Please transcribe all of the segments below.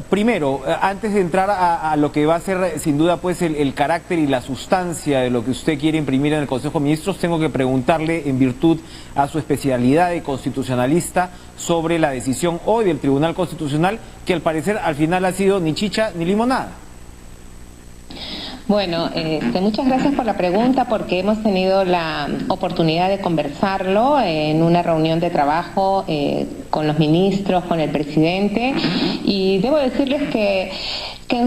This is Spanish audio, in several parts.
Primero, antes de entrar a lo que va a ser sin duda pues el carácter y la sustancia de lo que usted quiere imprimir en el Consejo de Ministros, tengo que preguntarle en virtud a su especialidad de constitucionalista sobre la decisión hoy del Tribunal Constitucional, que al parecer al final ha sido ni chicha ni limonada. Bueno, muchas gracias por la pregunta, porque hemos tenido la oportunidad de conversarlo en una reunión de trabajo con los ministros, con el presidente, y debo decirles que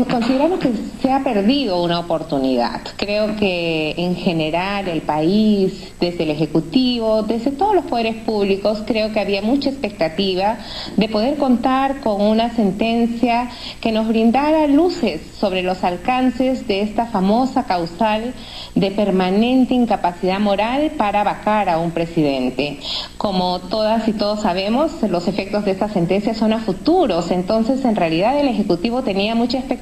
consideramos que se ha perdido una oportunidad. Creo que en general el país, desde el Ejecutivo, desde todos los poderes públicos, creo que había mucha expectativa de poder contar con una sentencia que nos brindara luces sobre los alcances de esta famosa causal de permanente incapacidad moral para vacar a un presidente. Como todas y todos sabemos, los efectos de esta sentencia son a futuros, entonces en realidad el Ejecutivo tenía mucha expectativa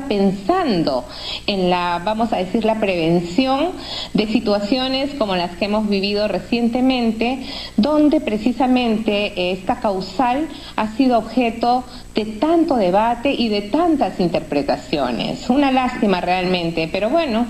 pensando en la, vamos a decir, la prevención de situaciones como las que hemos vivido recientemente, donde precisamente esta causal ha sido objeto de tanto debate y de tantas interpretaciones. Una lástima realmente, pero bueno,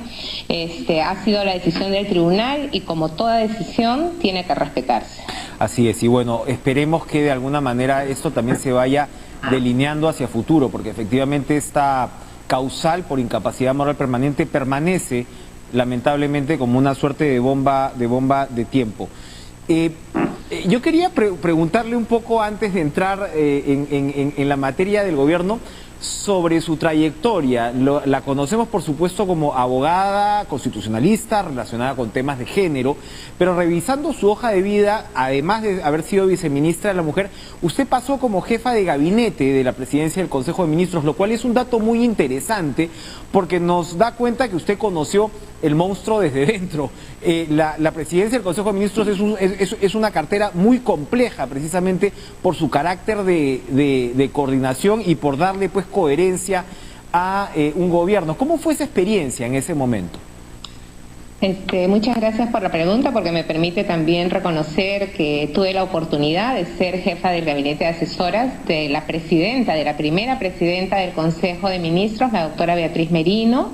ha sido la decisión del tribunal y como toda decisión tiene que respetarse. Así es, y bueno, esperemos que de alguna manera esto también se vaya delineando hacia futuro, porque efectivamente esta causal por incapacidad moral permanente permanece lamentablemente como una suerte de bomba de tiempo. Yo quería preguntarle un poco antes de entrar en la materia del gobierno sobre su trayectoria. La conocemos por supuesto como abogada constitucionalista relacionada con temas de género, pero revisando su hoja de vida, además de haber sido viceministra de la Mujer, usted pasó como jefa de gabinete de la presidencia del Consejo de Ministros, lo cual es un dato muy interesante porque nos da cuenta que usted conoció el monstruo desde dentro. La presidencia del Consejo de Ministros es una cartera muy compleja, precisamente por su carácter de coordinación y por darle pues coherencia a un gobierno. ¿Cómo fue esa experiencia en ese momento? Muchas gracias por la pregunta, porque me permite también reconocer que tuve la oportunidad de ser jefa del gabinete de asesoras de la presidenta, de la primera presidenta del Consejo de Ministros, la doctora Beatriz Merino,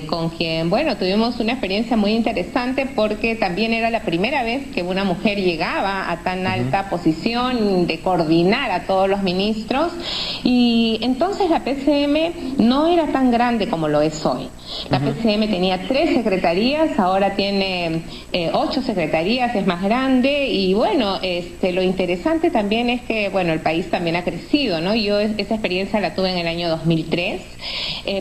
con quien, bueno, tuvimos una experiencia muy interesante porque también era la primera vez que una mujer llegaba a tan alta posición de coordinar a todos los ministros, y entonces la PCM no era tan grande como lo es hoy. La PCM tenía 3 secretarías, ahora tiene 8 secretarías, es más grande, y bueno, lo interesante también es que, bueno, el país también ha crecido, ¿no? Yo esa experiencia la tuve en el año 2003,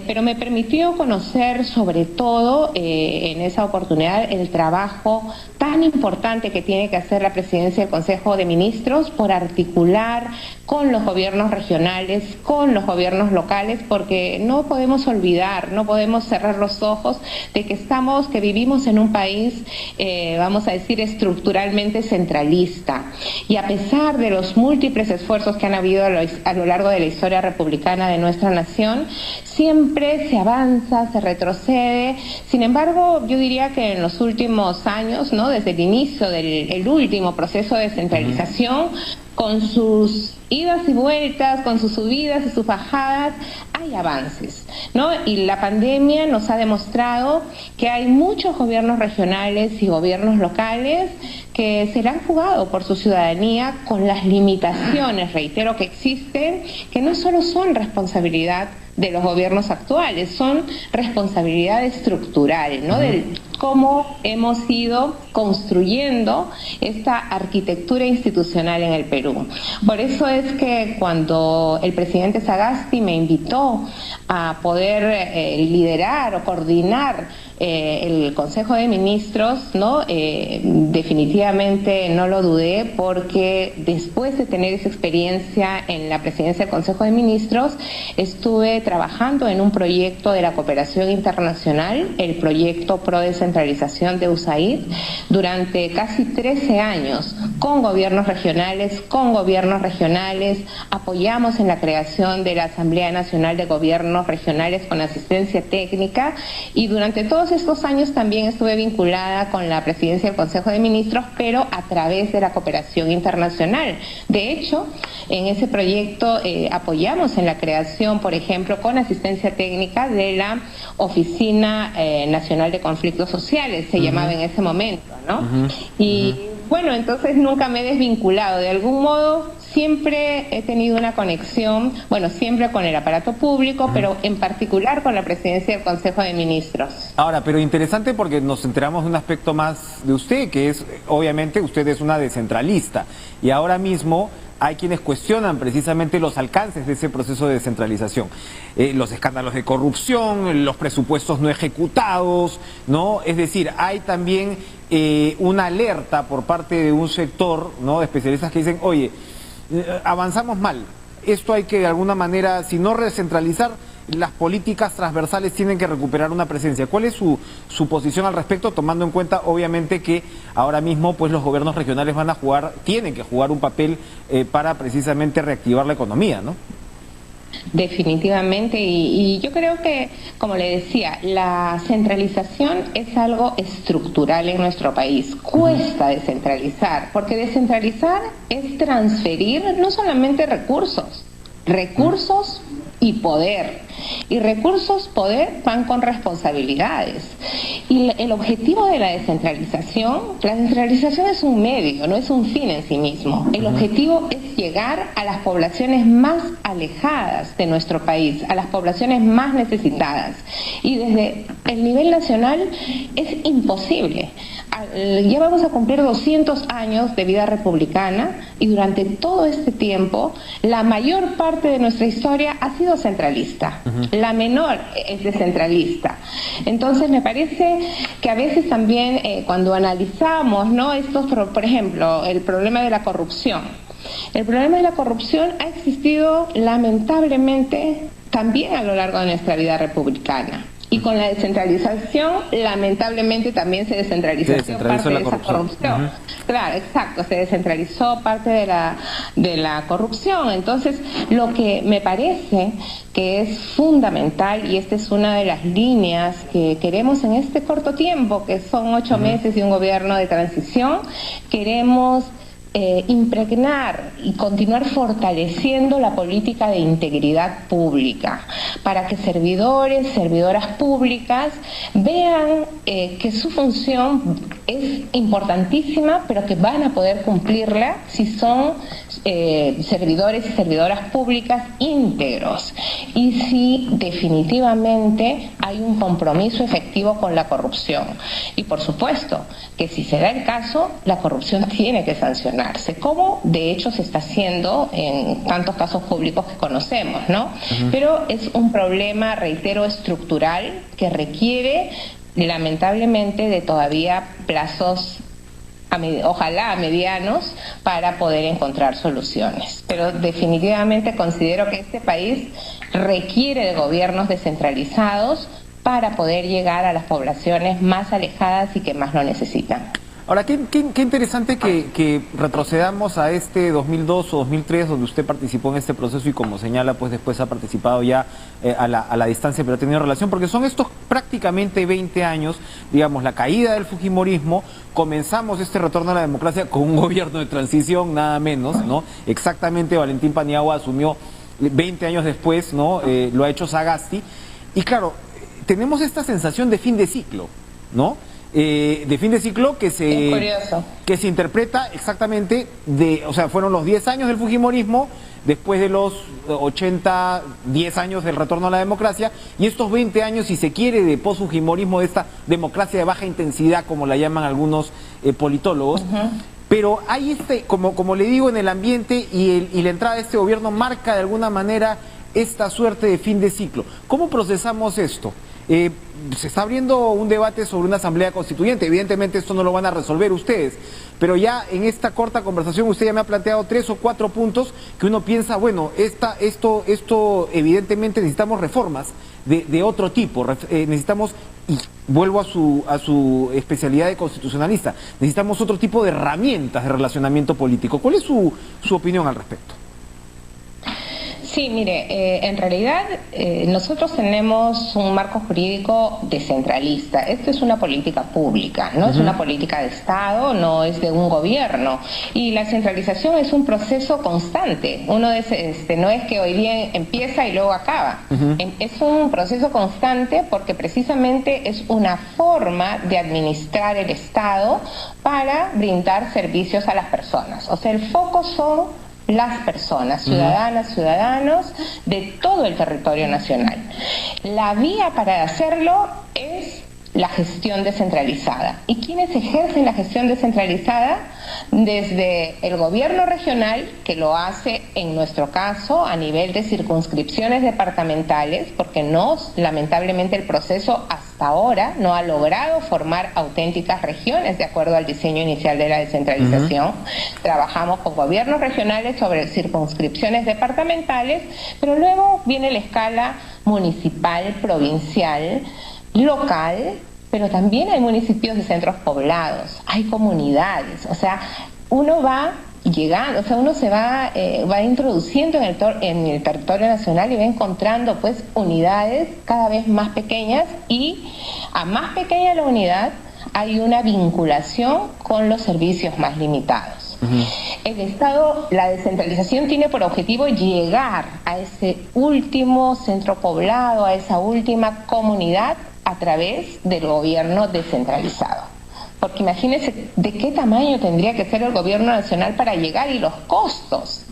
pero me permitió conocer sobre todo en esa oportunidad el trabajo tan importante que tiene que hacer la presidencia del Consejo de Ministros por articular con los gobiernos regionales, con los gobiernos locales, porque no podemos olvidar, no podemos cerrar los ojos de que vivimos en un país, vamos a decir, estructuralmente centralista. Y a pesar de los múltiples esfuerzos que han habido a lo largo de la historia republicana de nuestra nación, siempre se avanza, se retrocede. Sin embargo, yo diría que en los últimos años, ¿no?, desde el inicio del último proceso de descentralización, con sus idas y vueltas, con sus subidas y sus bajadas, hay avances, ¿no? Y la pandemia nos ha demostrado que hay muchos gobiernos regionales y gobiernos locales que se la han jugado por su ciudadanía con las limitaciones, reitero, que existen, que no solo son responsabilidad de los gobiernos actuales, son responsabilidad estructural, ¿no? De cómo hemos ido construyendo esta arquitectura institucional en el Perú. Por eso es que cuando el presidente Sagasti me invitó a poder liderar o coordinar el Consejo de Ministros, ¿no? Definitivamente no lo dudé, porque después de tener esa experiencia en la presidencia del Consejo de Ministros, estuve trabajando en un proyecto de la cooperación internacional, el proyecto Pro Descentralización de USAID, durante casi 13 años, con gobiernos regionales, apoyamos en la creación de la Asamblea Nacional de Gobiernos Regionales con asistencia técnica, y durante todos todos estos años también estuve vinculada con la presidencia del Consejo de Ministros, pero a través de la cooperación internacional. De hecho, en ese proyecto apoyamos en la creación, por ejemplo, con asistencia técnica de la Oficina Nacional de Conflictos Sociales, se llamaba en ese momento, ¿no? Y bueno, entonces nunca me he desvinculado. De algún modo siempre he tenido una conexión, bueno, siempre con el aparato público, pero en particular con la presidencia del Consejo de Ministros. Ahora, pero interesante porque nos enteramos de un aspecto más de usted, que es, obviamente, usted es una descentralista. Y ahora mismo hay quienes cuestionan precisamente los alcances de ese proceso de descentralización. Los escándalos de corrupción, los presupuestos no ejecutados, ¿no? Es decir, hay también una alerta por parte de un sector, ¿no?, de especialistas que dicen, oye, avanzamos mal. Esto hay que de alguna manera, si no recentralizar, las políticas transversales tienen que recuperar una presencia. ¿Cuál es su posición al respecto, tomando en cuenta obviamente que ahora mismo pues los gobiernos regionales tienen que jugar un papel para precisamente reactivar la economía, ¿no? Definitivamente, y yo creo que, como le decía, la centralización es algo estructural en nuestro país. Cuesta descentralizar, porque descentralizar es transferir no solamente recursos y poder. Y recursos, poder, van con responsabilidades. Y el objetivo de la descentralización es un medio, no es un fin en sí mismo. El objetivo es llegar a las poblaciones más alejadas de nuestro país, a las poblaciones más necesitadas. Y desde el nivel nacional es imposible. Ya vamos a cumplir 200 años de vida republicana y durante todo este tiempo la mayor parte de nuestra historia ha sido centralista. La menor es descentralista. Entonces me parece que a veces también cuando analizamos, ¿no?, por ejemplo, el problema de la corrupción. El problema de la corrupción ha existido lamentablemente también a lo largo de nuestra vida republicana. Y con la descentralización, lamentablemente también se descentralizó parte de esa corrupción. Claro, exacto, se descentralizó parte de la corrupción. Entonces, lo que me parece que es fundamental, y esta es una de las líneas que queremos en este corto tiempo, que son 8 meses de un gobierno de transición, queremos impregnar y continuar fortaleciendo la política de integridad pública para que servidoras públicas vean que su función es importantísima, pero que van a poder cumplirla si son servidores y servidoras públicas íntegros y si definitivamente hay un compromiso efectivo con la corrupción. Y por supuesto que si se da el caso, la corrupción tiene que sancionarse, como de hecho se está haciendo en tantos casos públicos que conocemos, ¿no? Pero es un problema, reitero, estructural que requiere lamentablemente de todavía plazos ojalá medianos para poder encontrar soluciones. Pero definitivamente considero que este país requiere de gobiernos descentralizados para poder llegar a las poblaciones más alejadas y que más lo necesitan. Ahora, qué interesante que retrocedamos a este 2002 o 2003, donde usted participó en este proceso y, como señala, pues después ha participado ya a la distancia, pero ha tenido relación, porque son estos prácticamente 20 años, digamos, la caída del fujimorismo, comenzamos este retorno a la democracia con un gobierno de transición, nada menos, ¿no? Exactamente, Valentín Paniagua asumió 20 años después, ¿no? Lo ha hecho Sagasti, y claro, tenemos esta sensación de fin de ciclo, ¿no? De fin de ciclo que se interpreta exactamente o sea, fueron los 10 años del fujimorismo, después de los 80, 10 años del retorno a la democracia, y estos 20 años, si se quiere, de post-fujimorismo, de esta democracia de baja intensidad, como la llaman algunos politólogos. Pero hay como le digo, en el ambiente y la entrada de este gobierno marca de alguna manera esta suerte de fin de ciclo. ¿Cómo procesamos esto? Se está abriendo un debate sobre una asamblea constituyente. Evidentemente esto no lo van a resolver ustedes, pero ya en esta corta conversación usted ya me ha planteado 3 o 4 puntos que uno piensa, bueno, esto evidentemente necesitamos reformas de otro tipo, necesitamos, y vuelvo a su especialidad de constitucionalista, necesitamos otro tipo de herramientas de relacionamiento político. ¿Cuál es su opinión al respecto? Sí, mire, en realidad nosotros tenemos un marco jurídico descentralista. Esto es una política pública, no es una política de Estado, no es de un gobierno. Y la centralización es un proceso constante. No es que hoy día empieza y luego acaba. Es un proceso constante porque precisamente es una forma de administrar el Estado para brindar servicios a las personas. O sea, el foco son las personas, ciudadanas, ciudadanos de todo el territorio nacional. La vía para hacerlo es la gestión descentralizada. ¿Y quiénes ejercen la gestión descentralizada? Desde el gobierno regional, que lo hace en nuestro caso a nivel de circunscripciones departamentales, porque lamentablemente el proceso hasta ahora no ha logrado formar auténticas regiones de acuerdo al diseño inicial de la descentralización. Trabajamos con gobiernos regionales sobre circunscripciones departamentales, pero luego viene la escala municipal, provincial, local, pero también hay municipios de centros poblados, hay comunidades, o sea, uno va llegando, o sea, uno se va introduciendo en el territorio nacional y va encontrando pues unidades cada vez más pequeñas, y a más pequeña la unidad hay una vinculación con los servicios más limitados. El Estado, la descentralización tiene por objetivo llegar a ese último centro poblado, a esa última comunidad, a través del gobierno descentralizado. Porque imagínense de qué tamaño tendría que ser el gobierno nacional para llegar, y los costos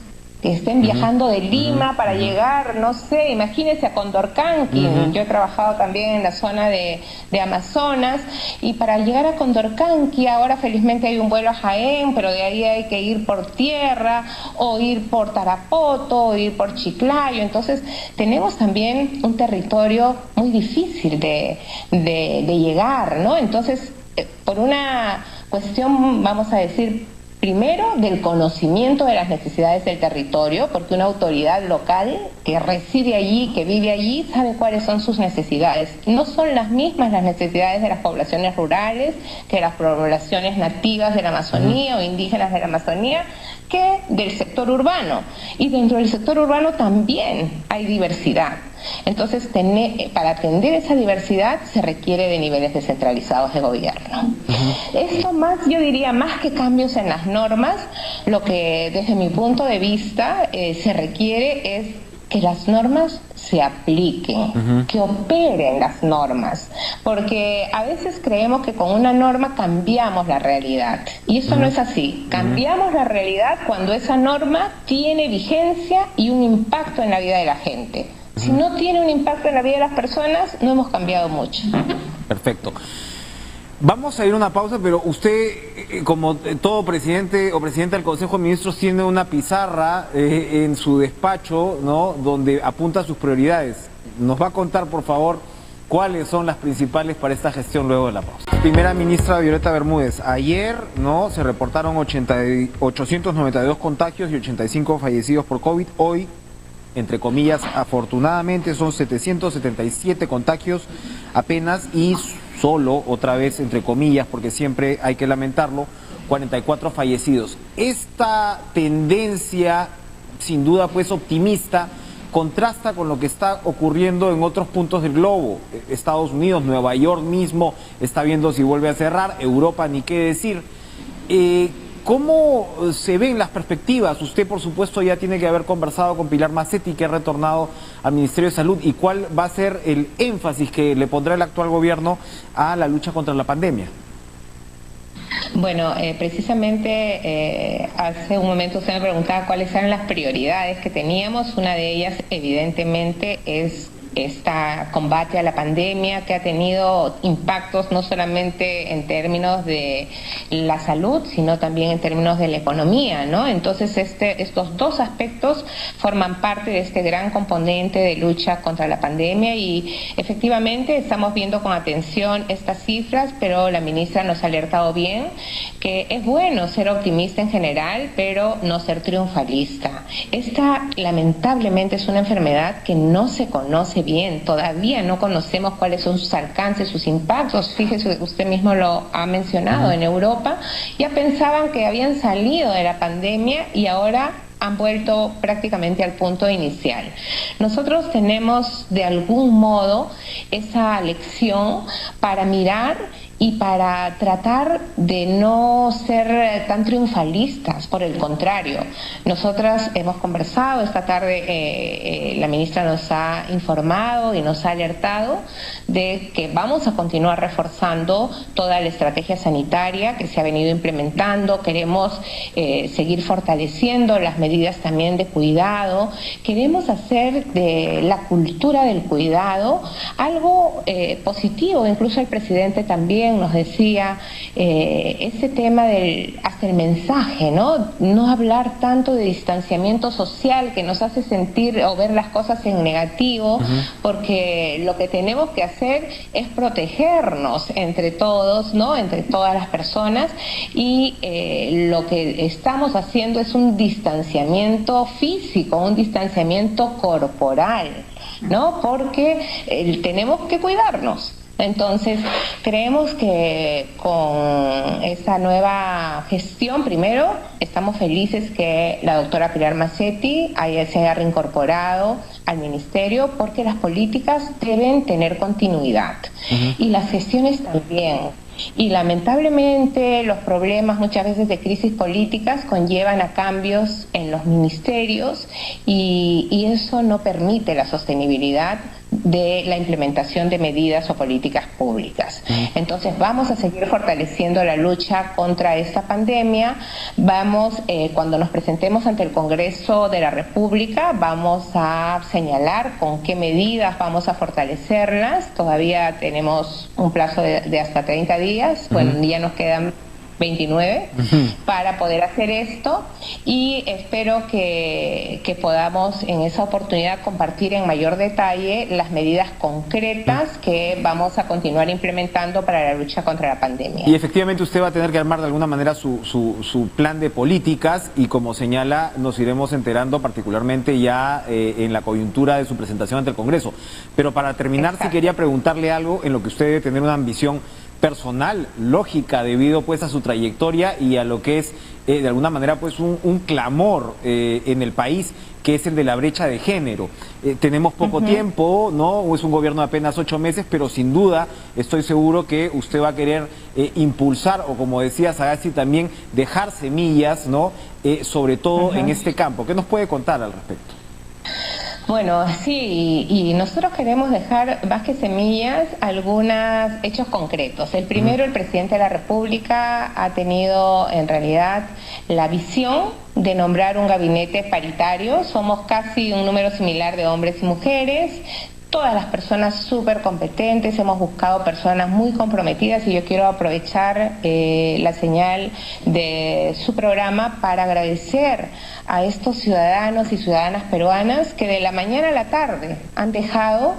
que estén viajando de Lima para llegar, no sé, imagínense a Condorcanqui. Yo he trabajado también en la zona de Amazonas, y para llegar a Condorcanqui ahora felizmente hay un vuelo a Jaén, pero de ahí hay que ir por tierra, o ir por Tarapoto, o ir por Chiclayo. Entonces tenemos también un territorio muy difícil de llegar, ¿no? Entonces, por una cuestión, vamos a decir, primero, del conocimiento de las necesidades del territorio, porque una autoridad local que reside allí, que vive allí, sabe cuáles son sus necesidades. No son las mismas las necesidades de las poblaciones rurales que las poblaciones nativas de la Amazonía o indígenas de la Amazonía, que del sector urbano. Y dentro del sector urbano también hay diversidad. Entonces, para atender esa diversidad se requiere de niveles descentralizados de gobierno. Esto más, yo diría, más que cambios en las normas, lo que desde mi punto de vista se requiere es que las normas se apliquen, que operen las normas, porque a veces creemos que con una norma cambiamos la realidad, y eso no es así. Cambiamos la realidad cuando esa norma tiene vigencia y un impacto en la vida de la gente. Si no tiene un impacto en la vida de las personas, no hemos cambiado mucho. Perfecto. Vamos a ir a una pausa, pero usted, como todo presidente o presidenta del Consejo de Ministros, tiene una pizarra en su despacho, ¿no?, donde apunta sus prioridades. ¿Nos va a contar, por favor, cuáles son las principales para esta gestión luego de la pausa? Primera ministra Violeta Bermúdez, ayer, ¿no?, se reportaron 892 contagios y 85 fallecidos por COVID. Hoy, entre comillas, afortunadamente son 777 contagios apenas, y solo, otra vez entre comillas, porque siempre hay que lamentarlo, 44 fallecidos. Esta tendencia, sin duda pues optimista, contrasta con lo que está ocurriendo en otros puntos del globo. Estados Unidos, Nueva York mismo está viendo si vuelve a cerrar, Europa ni qué decir. ¿Cómo se ven las perspectivas? Usted, por supuesto, ya tiene que haber conversado con Pilar Macetti, que ha retornado al Ministerio de Salud. ¿Y cuál va a ser el énfasis que le pondrá el actual gobierno a la lucha contra la pandemia? Bueno, precisamente hace un momento usted me preguntaba cuáles eran las prioridades que teníamos. Una de ellas, evidentemente, es combate a la pandemia, que ha tenido impactos no solamente en términos de la salud, sino también en términos de la economía, ¿no? Entonces estos dos aspectos forman parte de este gran componente de lucha contra la pandemia, y efectivamente estamos viendo con atención estas cifras, pero la ministra nos ha alertado bien que es bueno ser optimista en general, pero no ser triunfalista. Esta lamentablemente es una enfermedad que no se conoce bien, todavía no conocemos cuáles son sus alcances, sus impactos. Fíjese, usted mismo lo ha mencionado, en Europa ya pensaban que habían salido de la pandemia y ahora han vuelto prácticamente al punto inicial. Nosotros tenemos de algún modo esa lección para mirar y para tratar de no ser tan triunfalistas. Por el contrario, nosotras hemos conversado esta tarde, la ministra nos ha informado y nos ha alertado de que vamos a continuar reforzando toda la estrategia sanitaria que se ha venido implementando. Queremos seguir fortaleciendo las medidas también de cuidado. Queremos hacer de la cultura del cuidado algo positivo. Incluso el presidente también nos decía ese tema del hasta el mensaje, no hablar tanto de distanciamiento social que nos hace sentir o ver las cosas en negativo, porque lo que tenemos que hacer es protegernos entre todos, entre todas las personas, y lo que estamos haciendo es un distanciamiento físico, un distanciamiento corporal, porque tenemos que cuidarnos. Entonces, creemos que con esa nueva gestión, primero, estamos felices que la doctora Pilar Mazzetti se haya reincorporado al ministerio, porque las políticas deben tener continuidad y las gestiones también. Y lamentablemente los problemas muchas veces de crisis políticas conllevan a cambios en los ministerios y eso no permite la sostenibilidad de la implementación de medidas o políticas públicas. Entonces vamos a seguir fortaleciendo la lucha contra esta pandemia. Cuando nos presentemos ante el Congreso de la República, vamos a señalar con qué medidas vamos a fortalecerlas. Todavía tenemos un plazo de hasta 30 días, bueno, ya nos quedan 29 para poder hacer esto, y espero que podamos en esa oportunidad compartir en mayor detalle las medidas concretas que vamos a continuar implementando para la lucha contra la pandemia. Y efectivamente usted va a tener que armar de alguna manera su plan de políticas, y como señala, nos iremos enterando particularmente ya en la coyuntura de su presentación ante el Congreso. Pero para terminar, sí quería preguntarle algo en lo que usted debe tener una ambición personal, lógica, debido pues a su trayectoria y a lo que es de alguna manera pues un clamor en el país, que es el de la brecha de género. Tenemos poco tiempo, es un gobierno de apenas 8 meses, pero sin duda estoy seguro que usted va a querer impulsar, o como decía Sagasti también, dejar semillas, sobre todo en este campo. ¿Qué nos puede contar al respecto? Bueno, sí, y nosotros queremos dejar más que semillas algunos hechos concretos. El primero, el presidente de la República ha tenido en realidad la visión de nombrar un gabinete paritario. Somos casi un número similar de hombres y mujeres. Todas las personas súper competentes, hemos buscado personas muy comprometidas, y yo quiero aprovechar la señal de su programa para agradecer a estos ciudadanos y ciudadanas peruanas que de la mañana a la tarde han dejado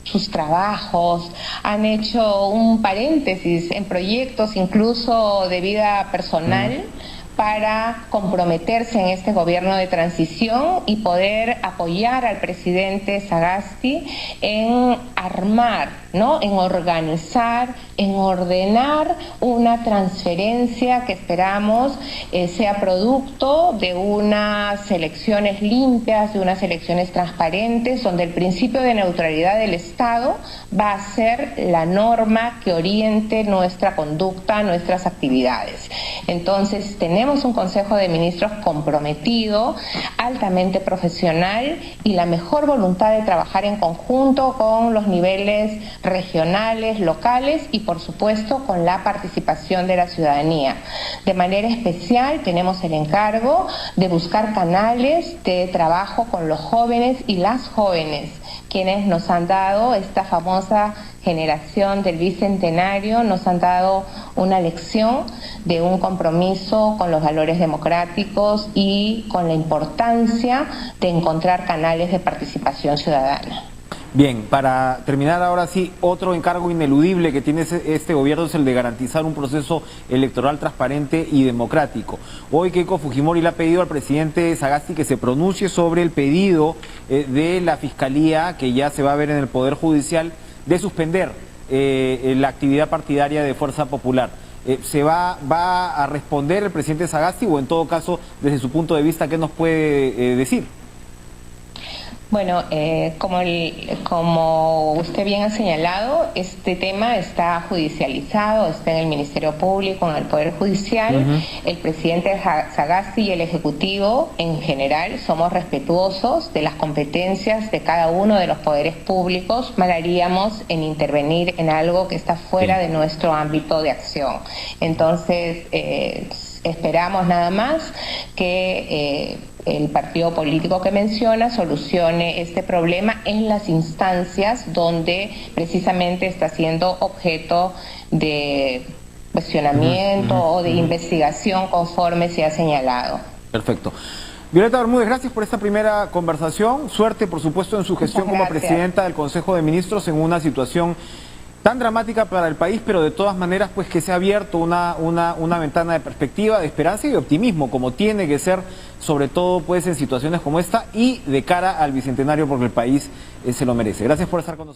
sus trabajos, han hecho un paréntesis en proyectos incluso de vida personal, para comprometerse en este gobierno de transición y poder apoyar al presidente Sagasti en armar, en organizar, en ordenar una transferencia que esperamos sea producto de unas elecciones limpias, de unas elecciones transparentes, donde el principio de neutralidad del Estado va a ser la norma que oriente nuestra conducta, nuestras actividades. Entonces, tenemos un Consejo de Ministros comprometido, altamente profesional, y la mejor voluntad de trabajar en conjunto con los niveles regionales, locales y, por supuesto, con la participación de la ciudadanía. De manera especial, tenemos el encargo de buscar canales de trabajo con los jóvenes y las jóvenes, quienes nos han dado esta famosa generación del Bicentenario, nos han dado una lección de un compromiso con los valores democráticos y con la importancia de encontrar canales de participación ciudadana. Bien, para terminar ahora sí, otro encargo ineludible que tiene este gobierno es el de garantizar un proceso electoral transparente y democrático. Hoy Keiko Fujimori le ha pedido al presidente Sagasti que se pronuncie sobre el pedido de la Fiscalía, que ya se va a ver en el Poder Judicial, de suspender la actividad partidaria de Fuerza Popular. ¿Va a responder el presidente Sagasti o en todo caso, desde su punto de vista, qué nos puede decir? Bueno, como usted bien ha señalado, este tema está judicializado, está en el Ministerio Público, en el Poder Judicial. El presidente Sagasti y el Ejecutivo en general somos respetuosos de las competencias de cada uno de los poderes públicos. Mal haríamos en intervenir en algo que está fuera de nuestro ámbito de acción. Entonces, esperamos nada más que el partido político que menciona solucione este problema en las instancias donde precisamente está siendo objeto de cuestionamiento o de investigación conforme se ha señalado. Perfecto. Violeta Bermúdez, gracias por esta primera conversación. Suerte, por supuesto, en su gestión como presidenta del Consejo de Ministros en una situación tan dramática para el país, pero de todas maneras pues que se ha abierto una ventana de perspectiva, de esperanza y de optimismo, como tiene que ser, sobre todo pues en situaciones como esta y de cara al Bicentenario, porque el país se lo merece. Gracias por estar con nosotros.